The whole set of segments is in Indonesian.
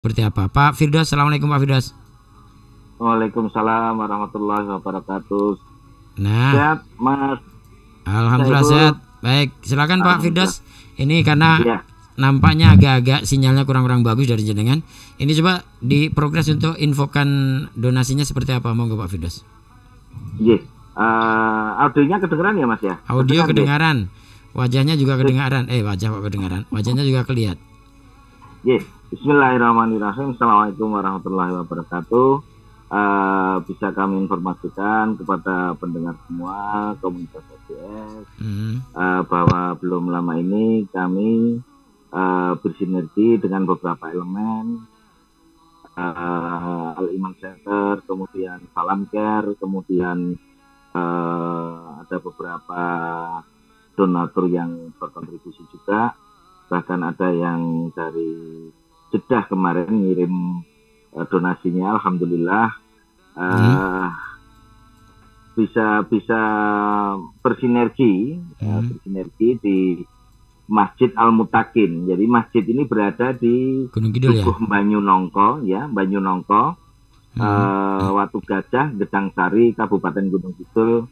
Seperti apa? Pak Firdaus, Assalamualaikum Pak Firdaus. Waalaikumsalam warahmatullahi wabarakatuh. Nah, Sehat, Mas Alhamdulillah sehat. Saiful? Baik, silakan Pak Alhamdulillah. Firdaus. Ini karena Ya, nampaknya agak-agak sinyalnya kurang-kurang bagus dari jenengan. Ini coba di progres untuk infokan donasinya seperti apa, monggo Pak Firdaus. yes. Audionya kedengeran ya, Mas ya? Audio Kedengeran, yes. kedengaran, wajahnya juga kedengaran. Wajah Pak kedengaran, wajahnya juga kelihat. Yes. Bismillahirrahmanirrahim. Assalamualaikum warahmatullahi wabarakatuh. Bisa kami informasikan kepada pendengar semua komunitas SBS bahwa belum lama ini kami bersinergi dengan beberapa elemen Al-Iman Center, kemudian Salam Care, kemudian ada beberapa donatur yang berkontribusi juga, bahkan ada yang dari Jeddah kemarin ngirim donasinya. Alhamdulillah bisa bersinergi di Masjid Al-Mutakin. Jadi masjid ini berada di Gunung Kidul ya? Banyunongko, ya, Banyunongko, Watu Gajah, Gedang Sari, Kabupaten Gunung Kidul,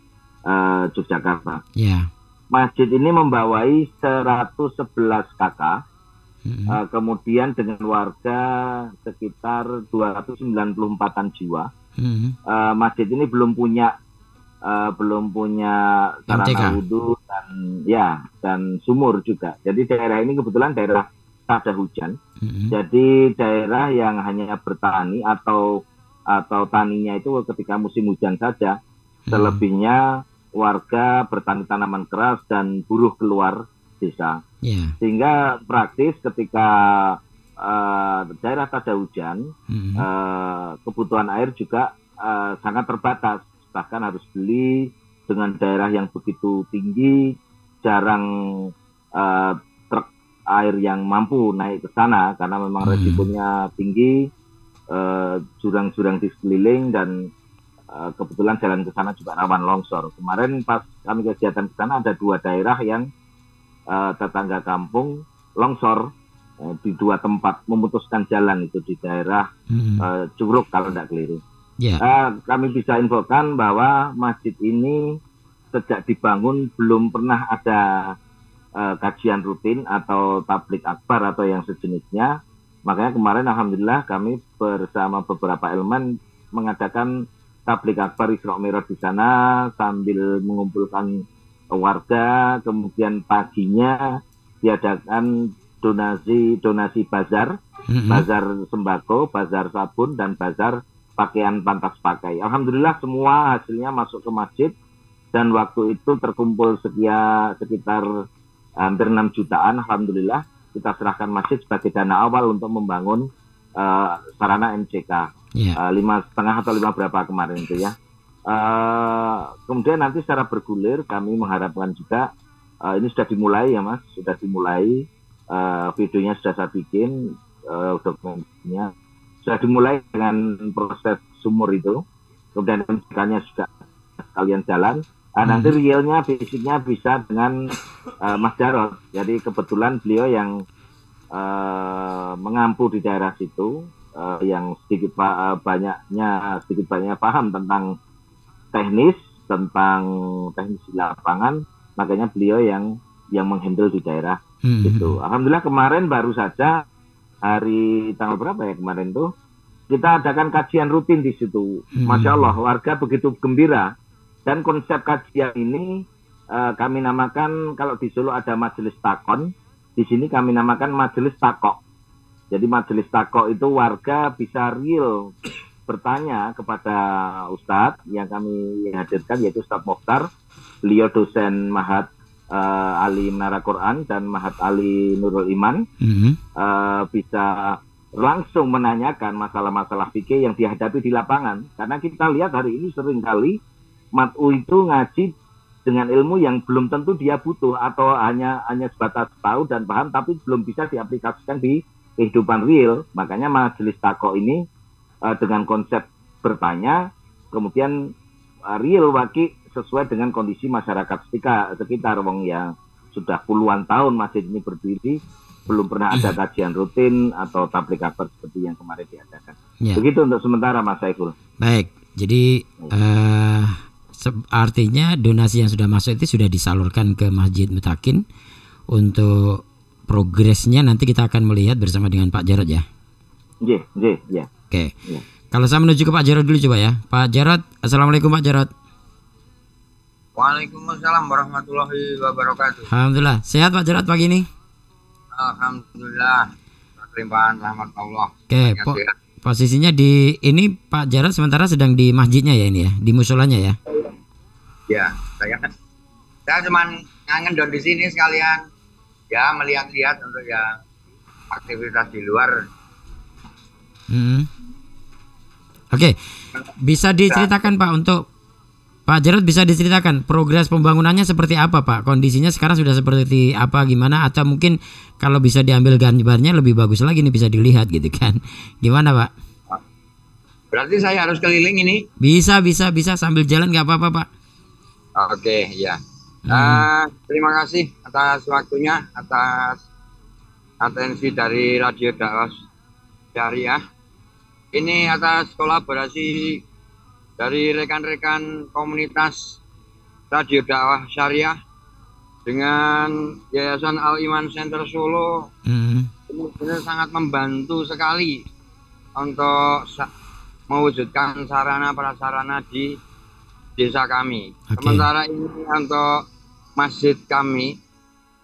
Yogyakarta. Ya. Masjid ini membawai 111 kakak, kemudian dengan warga sekitar 294-an jiwa. Masjid ini belum punya sarana wudhu dan sumur juga. Jadi daerah ini kebetulan daerah tak ada hujan. Jadi daerah yang hanya bertani atau taninya itu ketika musim hujan saja. Selebihnya warga bertani tanaman keras dan buruh keluar desa. Sehingga praktis ketika daerah tak ada hujan, kebutuhan air juga sangat terbatas. Bahkan harus beli dengan daerah yang begitu tinggi, jarang truk air yang mampu naik ke sana karena memang resikonya tinggi, jurang-jurang di sekeliling, dan kebetulan jalan ke sana juga rawan longsor. Kemarin pas kami kegiatan ke sana ada 2 daerah yang tetangga kampung longsor di 2 tempat, memutuskan jalan itu di daerah Curug kalau tidak keliru. Kami bisa infokan bahwa masjid ini sejak dibangun belum pernah ada kajian rutin atau tablik akbar atau yang sejenisnya. Makanya kemarin alhamdulillah kami bersama beberapa elemen mengadakan tablik akbar Isra Mi'raj di sana sambil mengumpulkan warga. Kemudian paginya diadakan donasi bazar, bazar sembako, bazar sabun, dan bazar pakaian pantas pakai. Alhamdulillah semua hasilnya masuk ke masjid, dan waktu itu terkumpul sekitar hampir 6 jutaan. Alhamdulillah kita serahkan masjid sebagai dana awal untuk membangun sarana MCK. 5,5 atau 5 berapa kemarin itu ya. Kemudian nanti secara bergulir kami mengharapkan juga ini sudah dimulai ya Mas, sudah dimulai, videonya sudah saya bikin, dokumennya sudah dimulai dengan proses sumur itu, kemudian MCK-nya sudah sekalian jalan. Nanti realnya, fisiknya bisa dengan Mas Jarod. Jadi kebetulan beliau yang mengampu di daerah situ, yang sedikit banyak paham tentang teknis di lapangan, makanya beliau yang menghandle di daerah itu. Alhamdulillah kemarin baru saja hari tanggal berapa ya kemarin tuh kita adakan kajian rutin di situ. Masya Allah, warga begitu gembira, dan konsep kajian ini kami namakan, kalau di Solo ada majelis takon, di sini kami namakan majelis takok. Jadi majelis takok itu warga bisa real bertanya kepada Ustadz yang kami hadirkan, yaitu Ustadz Mokhtar. Beliau dosen Mahat Ali Menara Quran dan Mahat Ali Nurul Iman. Bisa langsung menanyakan masalah-masalah fikih yang dihadapi di lapangan. Karena kita lihat hari ini seringkali mat'u itu ngaji dengan ilmu yang belum tentu dia butuh, atau hanya sebatas tahu dan paham tapi belum bisa diaplikasikan di kehidupan real. Makanya majelis takok ini dengan konsep bertanya, kemudian real waki sesuai dengan kondisi masyarakat sekitar. Wong ya sudah puluhan tahun masjid ini berdiri, belum pernah ada kajian rutin atau tablik akbar seperti yang kemarin diadakan. Ya. Begitu untuk sementara Mas Saiful. Baik, jadi artinya donasi yang sudah masuk itu sudah disalurkan ke Masjid Mutakin. Untuk progresnya nanti kita akan melihat bersama dengan Pak Jarod ya. Iya. Oke. Kalau saya menuju ke Pak Jarod dulu coba ya. Pak Jarod, assalamualaikum Pak Jarod. Waalaikumsalam warahmatullahi wabarakatuh. Alhamdulillah. Sehat Pak Jarod pagi ini? Alhamdulillah. Kelimpahan rahmat Allah. Oke, posisinya di ini Pak Jarod sementara sedang di masjidnya ya ini ya, di musolanya ya. Ya, saya cuman ngangen don di sini sekalian ya melihat-lihat untuk ya aktivitas di luar. Oke, bisa diceritakan Pak untuk Pak Jarod, bisa diceritakan progres pembangunannya seperti apa Pak? Kondisinya sekarang sudah seperti apa, gimana? Atau mungkin kalau bisa diambil gambarnya lebih bagus lagi nih, bisa dilihat gitu kan? Gimana Pak? Berarti saya harus keliling ini? Bisa sambil jalan nggak apa-apa Pak. Oke, ya. Terima kasih atas waktunya, atas atensi dari Radio Dakwah Syariah. Ini atas kolaborasi dari rekan-rekan komunitas Radio Dakwah Syariah dengan Yayasan Al Iman Center Solo. Ini benar sangat membantu sekali untuk mewujudkan sarana prasarana di desa kami. Sementara ini untuk masjid kami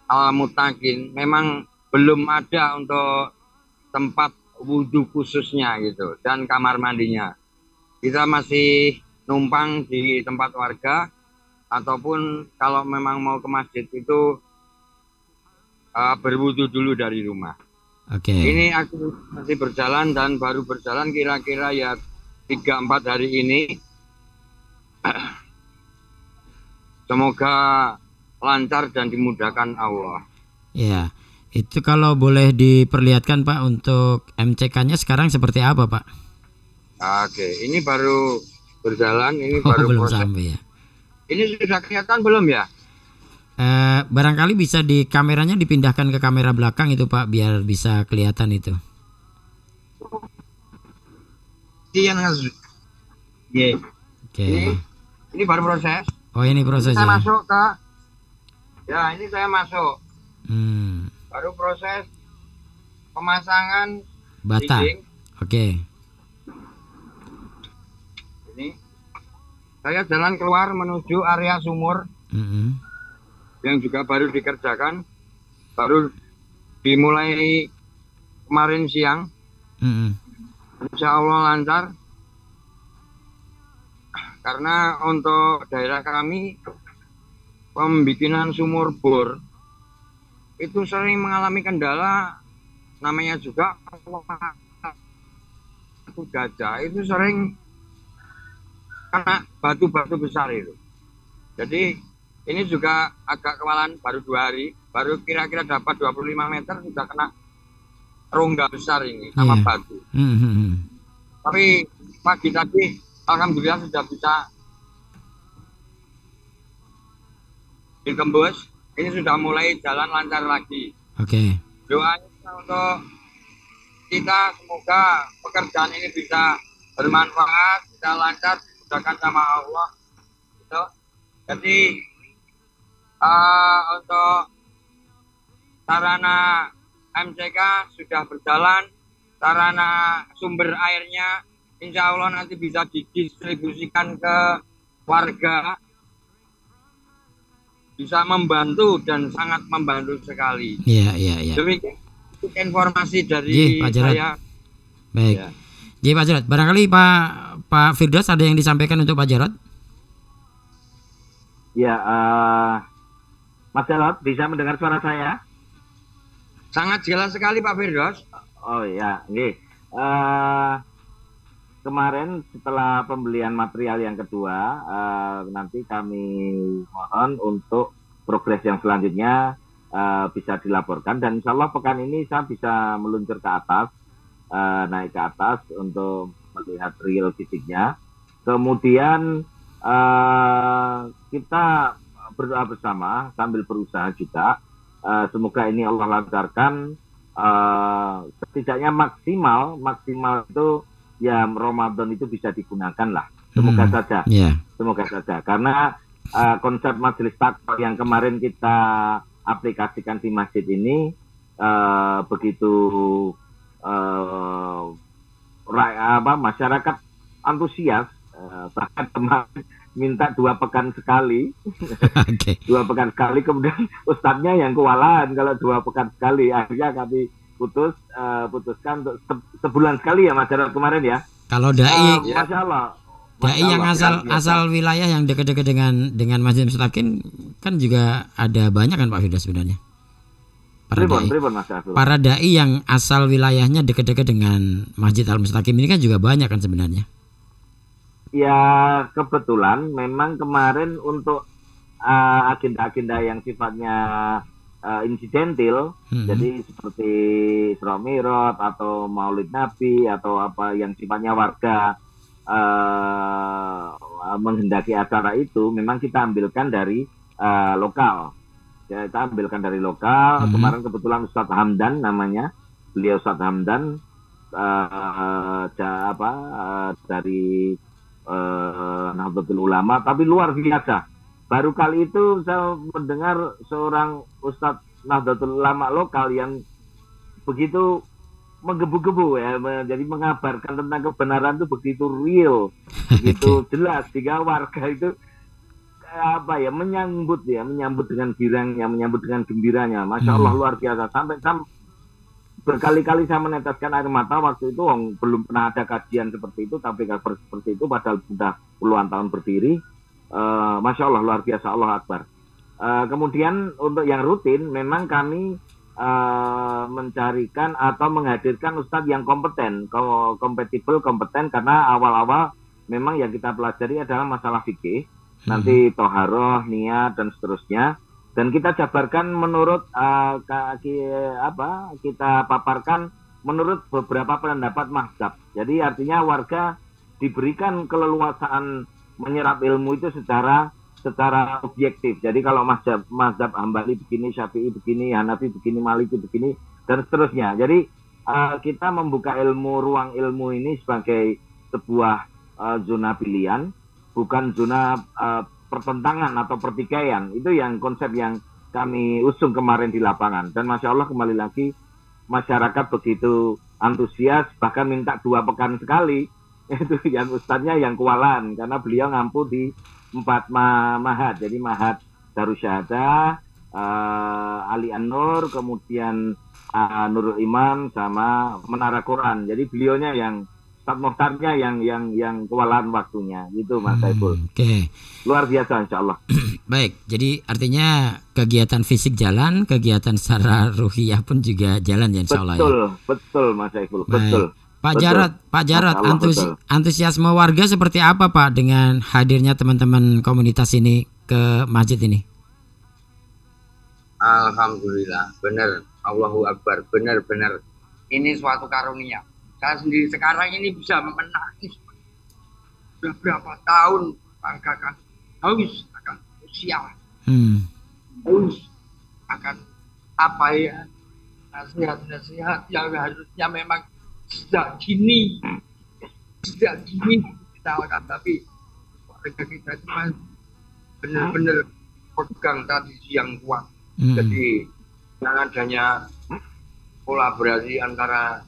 Al Mutakin memang belum ada untuk tempat wudhu khususnya gitu dan kamar mandinya. Kita masih numpang di tempat warga ataupun kalau memang mau ke masjid itu berwudu dulu dari rumah. Ini aku masih berjalan dan baru berjalan kira-kira ya 3-4 hari ini. Semoga lancar dan dimudahkan Allah. Ya, itu kalau boleh diperlihatkan Pak untuk MCK-nya sekarang seperti apa Pak? Oke, ini baru berjalan, ini baru belum proses. Sampai ya. Ini sudah kelihatan belum ya? Barangkali bisa di kameranya dipindahkan ke kamera belakang itu Pak, biar bisa kelihatan itu. Oke. Ini baru proses. Oh ini proses saya ya. Masuk ke. Ya ini saya masuk. Baru proses pemasangan bata. Oke. Ini saya jalan keluar menuju area sumur yang juga baru dikerjakan, baru dimulai kemarin siang. Insya Allah lancar. Karena untuk daerah kami pembikinan sumur bor itu sering mengalami kendala, namanya juga batu gajah itu sering karena batu-batu besar itu. Jadi ini juga agak kewalan, baru 2 hari, baru kira-kira dapat 25 meter sudah kena rongga besar ini sama batu. Tapi pagi tadi alhamdulillah sudah bisa ditembus. Ini sudah mulai jalan lancar lagi. Doanya untuk kita semoga pekerjaan ini bisa bermanfaat, bisa lancar, dimudahkan sama Allah. Gitu. Jadi untuk sarana MCK sudah berjalan, sarana sumber airnya insya Allah nanti bisa didistribusikan ke warga, bisa membantu dan sangat membantu sekali. Iya. Demikian informasi dari Pak Jarod. saya. Baik. Jadi Pak Jarod, barangkali Pak Firdaus ada yang disampaikan untuk Pak Jarod? Ya, Mas Jarod bisa mendengar suara saya? Sangat jelas sekali Pak Firdaus. Oh ya, nih. Kemarin setelah pembelian material yang kedua, nanti kami mohon untuk progres yang selanjutnya bisa dilaporkan dan insya Allah pekan ini saya bisa meluncur ke atas, naik ke atas untuk melihat real fisiknya. Kemudian kita berdoa bersama sambil berusaha juga. Semoga ini Allah lancarkan setidaknya maksimal itu ya Ramadan itu bisa digunakan lah. Semoga saja. Semoga saja. Karena konsep majelis takwa yang kemarin kita aplikasikan di masjid ini begitu masyarakat antusias, bahkan kemarin minta 2 pekan sekali. Okay. 2 pekan sekali, kemudian ustadznya yang kewalahan kalau 2 pekan sekali. Akhirnya kami putuskan untuk sebulan sekali ya Mas Jarod kemarin ya. Kalau dai, Masya Allah. Dai yang asal wilayah yang dekat-dekat dengan Masjid Mustaqim kan juga ada banyak kan Pak Firdaus sebenarnya. Para dai yang asal wilayahnya dekat-dekat dengan Masjid Al Mustaqim ini kan juga banyak kan sebenarnya. Ya kebetulan memang kemarin untuk agenda-agenda yang sifatnya insidentil, jadi seperti Isra Mi'raj atau Maulid Nabi atau apa yang sifatnya warga menghendaki acara itu, memang kita ambilkan dari lokal. Ya, kita ambilkan dari lokal. Kemarin kebetulan Ustadz Hamdan namanya, beliau Ustadz Hamdan dari Nahdlatul Ulama, tapi luar biasa. Baru kali itu saya mendengar seorang Ustadz Nahdlatul Ulama lokal yang begitu menggebu-gebu ya, jadi mengabarkan tentang kebenaran itu begitu real, begitu jelas, sehingga warga itu menyambut dengan girangnya, menyambut dengan gembiranya. Masya Allah luar biasa. Sampai berkali-kali saya meneteskan air mata waktu itu, belum pernah ada kajian seperti itu, tapi seperti itu padahal sudah puluhan tahun berdiri. Masya Allah luar biasa, Allah Akbar. Kemudian untuk yang rutin memang kami mencarikan atau menghadirkan ustadz yang kompeten, kompeten, karena awal-awal memang yang kita pelajari adalah masalah fikih, nanti toharoh, niat dan seterusnya, dan kita jabarkan menurut kita paparkan menurut beberapa pendapat mazhab. Jadi artinya warga diberikan keleluasaan menyerap ilmu itu secara objektif. Jadi kalau mazhab Hambali begini, Syafi'i begini, Hanafi begini, Maliki begini, dan seterusnya. Jadi kita membuka ruang ilmu ini sebagai sebuah zona pilihan, bukan zona pertentangan atau pertikaian. Itu yang konsep yang kami usung kemarin di lapangan. Dan Masya Allah kembali lagi masyarakat begitu antusias, bahkan minta 2 pekan sekali. Itu yang ustadznya yang kewalahan, karena beliau ngampu di 4 mahat. Jadi mahat Darussyahadah, Ali An-Nur, kemudian Nurul Iman, sama Menara Quran. Jadi beliaunya yang Ustadz Mokhtarnya yang kewalahan waktunya, gitu Mas Saiful. Oke. Luar biasa Insya Allah. Baik, jadi artinya kegiatan fisik jalan, kegiatan secara ruhiyah pun juga jalan ya Insya Allah. Betul Mas Saiful, baik. Betul. Pak Jarod, antusiasme warga seperti apa Pak dengan hadirnya teman-teman komunitas ini ke masjid ini? Alhamdulillah, benar, Allahu Akbar, benar-benar ini suatu karunia. Saya sendiri sekarang ini bisa menangis. Sudah berapa tahun banggakan haus akan usia, haus akan apa ya, nasihat yang harusnya memang sejak gini kita akan, tapi warga kita itu benar-benar pegang tradisi yang kuat. Jadi dengan adanya kolaborasi antara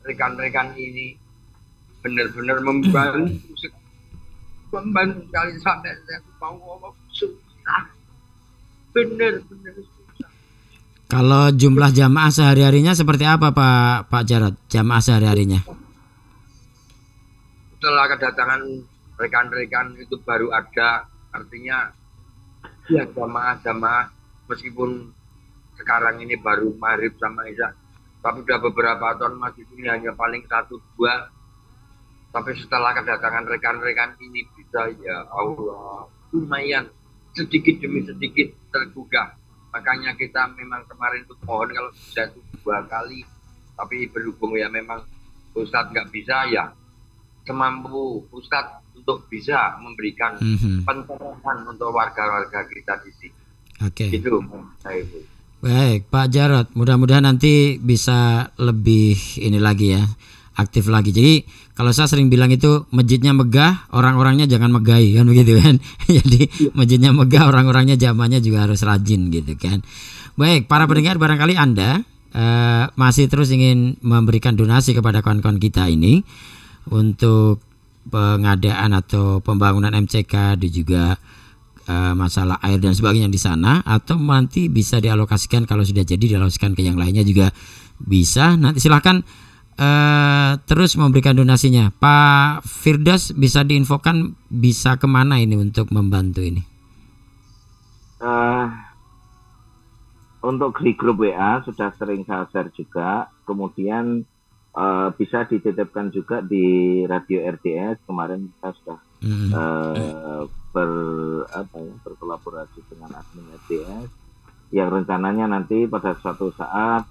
rekan-rekan ini benar-benar membantu sekali, sampai saya mau susah, benar-benar susah. Kalau jumlah jamaah sehari-harinya seperti apa Pak Jarod? Jamaah sehari-harinya? Setelah kedatangan rekan-rekan itu baru ada, artinya ya jamaah meskipun sekarang ini baru maghrib sama isya, tapi sudah beberapa tahun masjid ini hanya paling 1-2. Tapi setelah kedatangan rekan-rekan ini bisa, ya Allah, lumayan sedikit demi sedikit tergugah. Makanya kita memang kemarin itu mohon kalau bisa itu 2 kali, tapi berhubung ya memang Ustadz nggak bisa, ya semampu Ustadz untuk bisa memberikan pencerahan untuk warga-warga kita di sini. Oke. Itu saya itu. Baik, Pak Jarot, mudah-mudahan nanti bisa lebih ini lagi ya, aktif lagi. Jadi kalau saya sering bilang itu masjidnya megah, orang-orangnya jangan megahi kan begitu kan. Jadi masjidnya megah, orang-orangnya jamaahnya juga harus rajin gitu kan. Baik, para pendengar, barangkali Anda masih terus ingin memberikan donasi kepada kawan-kawan kita ini untuk pengadaan atau pembangunan MCK dan juga masalah air dan sebagainya di sana, atau nanti bisa dialokasikan kalau sudah jadi dialokasikan ke yang lainnya juga bisa. Nanti silahkan terus memberikan donasinya. Pak Firdaus, bisa diinfokan bisa kemana ini untuk membantu ini? Untuk di grup WA sudah sering saya share juga, kemudian bisa dititipkan juga di radio RDS. Kemarin kita sudah berkolaborasi dengan admin RDS yang rencananya nanti pada suatu saat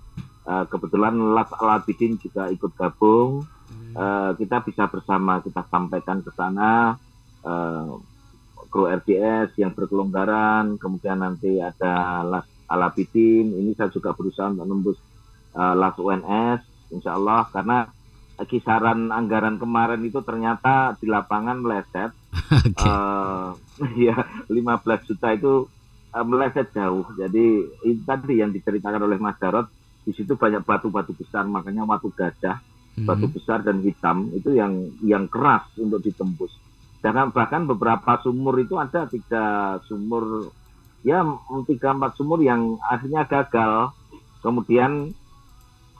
kebetulan Las Alabidin juga ikut gabung, kita bisa bersama kita sampaikan ke sana, kru RDS yang berkelonggaran, kemudian nanti ada Las Alabidin, ini saya juga berusaha untuk nembus Las UNS insya Allah, karena kisaran anggaran kemarin itu ternyata di lapangan meleset. Ya 15 juta itu meleset jauh. Jadi itu tadi yang diceritakan oleh Mas Jarot, di situ banyak batu-batu besar, makanya batu gajah, batu besar dan hitam itu yang keras untuk ditembus. Dan bahkan beberapa sumur itu ada 3 sumur, ya 3-4 sumur yang akhirnya gagal. Kemudian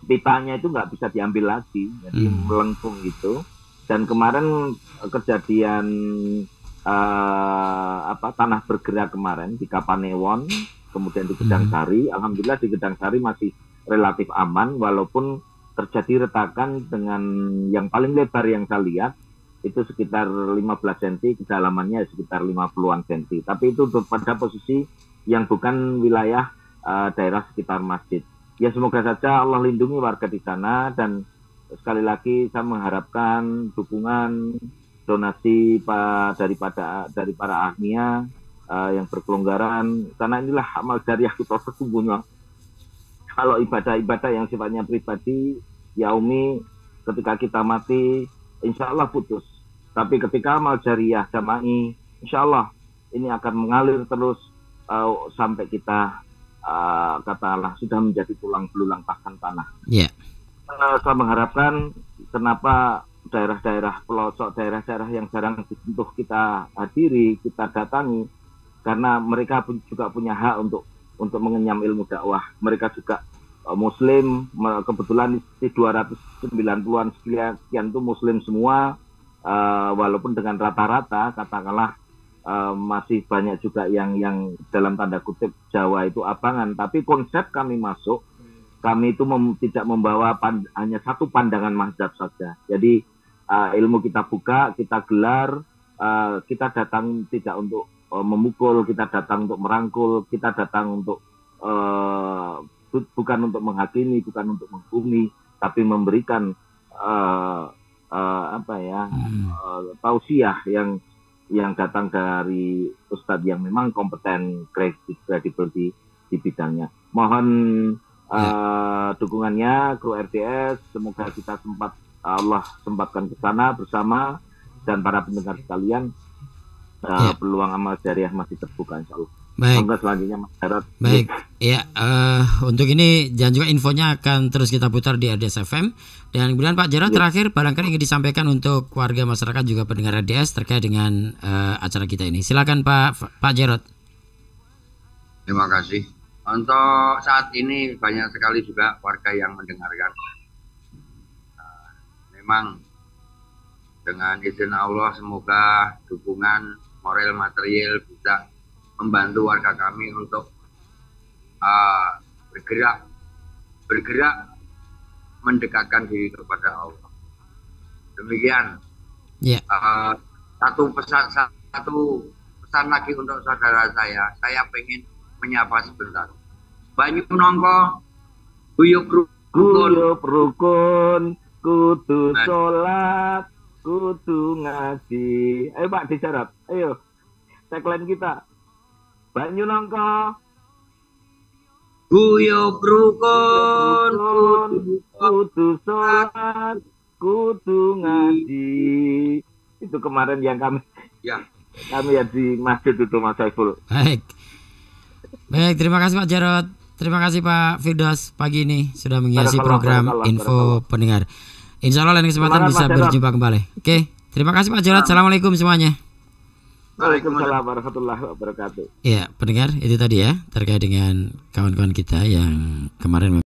pipanya itu nggak bisa diambil lagi, jadi melengkung gitu. Dan kemarin kejadian tanah bergerak kemarin di Kapanewon, kemudian di Gedang Sari. Alhamdulillah di Gedang Sari masih relatif aman, walaupun terjadi retakan dengan yang paling lebar yang saya lihat itu sekitar 15 cm, kedalamannya sekitar 50-an cm. Tapi itu pada posisi yang bukan wilayah daerah sekitar masjid. Ya semoga saja Allah lindungi warga di sana, dan sekali lagi saya mengharapkan dukungan donasi dari para ahlinya yang berkelonggaran, karena inilah amal jariah kita sesungguhnya. Kalau ibadah-ibadah yang sifatnya pribadi, yaumi, ketika kita mati, insya Allah putus. Tapi ketika amal jariah jama'i, insya Allah ini akan mengalir terus sampai kita kata Allah sudah menjadi tulang belulang pakan tanah. Yeah. Saya mengharapkan kenapa daerah-daerah pelosok, daerah-daerah yang jarang disentuh kita hadiri, kita datangi, karena mereka juga punya hak untuk mengenyam ilmu dakwah. Mereka juga Muslim, kebetulan di 290-an sekian itu Muslim semua, walaupun dengan rata-rata katakanlah masih banyak juga yang dalam tanda kutip Jawa itu abangan, tapi konsep kami masuk, kami itu tidak membawa hanya satu pandangan mazhab saja. Jadi ilmu kita buka, kita gelar, kita datang tidak untuk memukul, kita datang untuk merangkul, kita datang untuk bukan untuk menghakimi, bukan untuk menghukumi, tapi memberikan tausiah yang datang dari ustadz yang memang kompeten, kredibel di bidangnya. Mohon dukungannya kru RDS, semoga kita Allah sempatkan ke sana bersama, dan para pendengar sekalian, peluang amal jariah masih terbuka insya Allah. Baik. Semoga selanjutnya Mas Jarot. Baik, ya untuk ini dan juga infonya akan terus kita putar di RDS FM. Dan kemudian Pak Jarot, terakhir barangkali ingin disampaikan untuk warga masyarakat juga pendengar RDS terkait dengan acara kita ini. Silakan Pak Jarot. Terima kasih. Untuk saat ini banyak sekali juga warga yang mendengarkan. Memang dengan izin Allah semoga dukungan moral material bisa membantu warga kami untuk bergerak mendekatkan diri kepada Allah. Demikian. Yeah. Satu pesan lagi untuk saudara saya pengen menyapa sebentar. Banyu nongko, guyub rukun, kudu sholat, kudu ngaji. Ayo Pak dijarap, ayo tagline kita. Banyu nongko, Guyub rukun kudu sholat, kudu ngaji. Itu kemarin yang kami Ya. di masjid itu Mas Saiful. Baik. Baik, terima kasih Pak Jarod. Terima kasih Pak Firdaus pagi ini sudah menghiasi program info pendengar. Insya Allah lain kesempatan Semangat, bisa Mas Jarod. berjumpa kembali. Oke, terima kasih Pak Jarod. Assalamualaikum semuanya. Waalaikumsalam warahmatullahi wabarakatuh. Ya, pendengar itu tadi ya terkait dengan kawan-kawan kita yang kemarin